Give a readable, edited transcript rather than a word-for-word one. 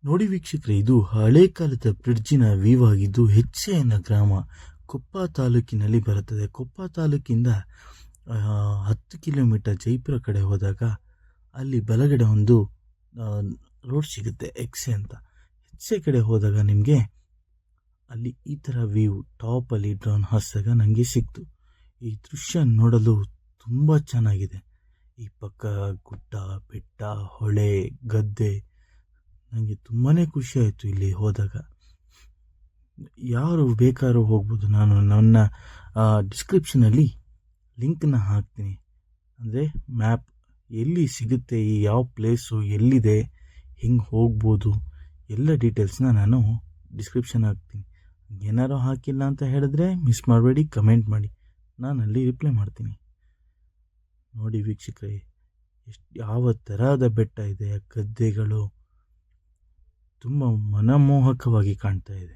ನೋಡಿ ವೀಕ್ಷಕರೇ, ಇದು ಹಳೆ ಕಾಲದ ಬ್ರಿಡ್ಜಿನ ವ್ಯೂ ಆಗಿದ್ದು ಹೆಚ್ಸೆ ಅನ್ನೋ ಗ್ರಾಮ ಕೊಪ್ಪ ತಾಲೂಕಿನಲ್ಲಿ ಬರುತ್ತದೆ. ಕೊಪ್ಪ ತಾಲೂಕಿಂದ 10 ಕಿಲೋಮೀಟರ್ ಜೈಪುರ ಕಡೆ ಹೋದಾಗ ಅಲ್ಲಿ ಬಲಗಡೆ ಒಂದು ರೋಡ್ ಸಿಗುತ್ತೆ, ಎಕ್ಸೆ ಅಂತ. ಹೆಚ್ಸೆ ಕಡೆ ಹೋದಾಗ ನಿಮಗೆ ಅಲ್ಲಿ ಈ ಥರ ವ್ಯೂ ಟಾಪಲ್ಲಿ ಡ್ರೋನ್ ಹಾರಿಸಿದಾಗ ನನಗೆ ಸಿಕ್ತು. ಈ ದೃಶ್ಯ ನೋಡಲು ತುಂಬ ಚೆನ್ನಾಗಿದೆ. ಈ ಪಕ್ಕ ಗುಡ್ಡ, ಬೆಟ್ಟ, ಹೊಳೆ, ಗದ್ದೆ. ನನಗೆ ತುಂಬಾ ಖುಷಿ ಆಯಿತು ಇಲ್ಲಿ ಹೋದಾಗ. ಯಾರು ಬೇಕಾದ್ರೂ ಹೋಗ್ಬೋದು. ನಾನು ನನ್ನ ಡಿಸ್ಕ್ರಿಪ್ಷನಲ್ಲಿ ಲಿಂಕನ್ನ ಹಾಕ್ತೀನಿ. ಅಂದರೆ ಮ್ಯಾಪ್ ಎಲ್ಲಿ ಸಿಗುತ್ತೆ, ಈ ಯಾವ ಪ್ಲೇಸು ಎಲ್ಲಿದೆ, ಹೆಂಗೆ ಹೋಗ್ಬೋದು, ಎಲ್ಲ ಡೀಟೇಲ್ಸ್ನ ನಾನು ಡಿಸ್ಕ್ರಿಪ್ಷನ್ ಹಾಕ್ತೀನಿ. ಏನಾರು ಹಾಕಿಲ್ಲ ಅಂತ ಹೇಳಿದ್ರೆ ಮಿಸ್ ಮಾಡಬೇಡಿ, ಕಮೆಂಟ್ ಮಾಡಿ, ನಾನಲ್ಲಿ ರಿಪ್ಲೈ ಮಾಡ್ತೀನಿ. ನೋಡಿ ವೀಕ್ಷಕರೇ, ಯಾವ ಥರದ ಬೆಟ್ಟ ಇದೆ, ಗದ್ದೆಗಳು ತುಂಬ ಮನಮೋಹಕವಾಗಿ ಕಾಣ್ತಾ ಇದೆ.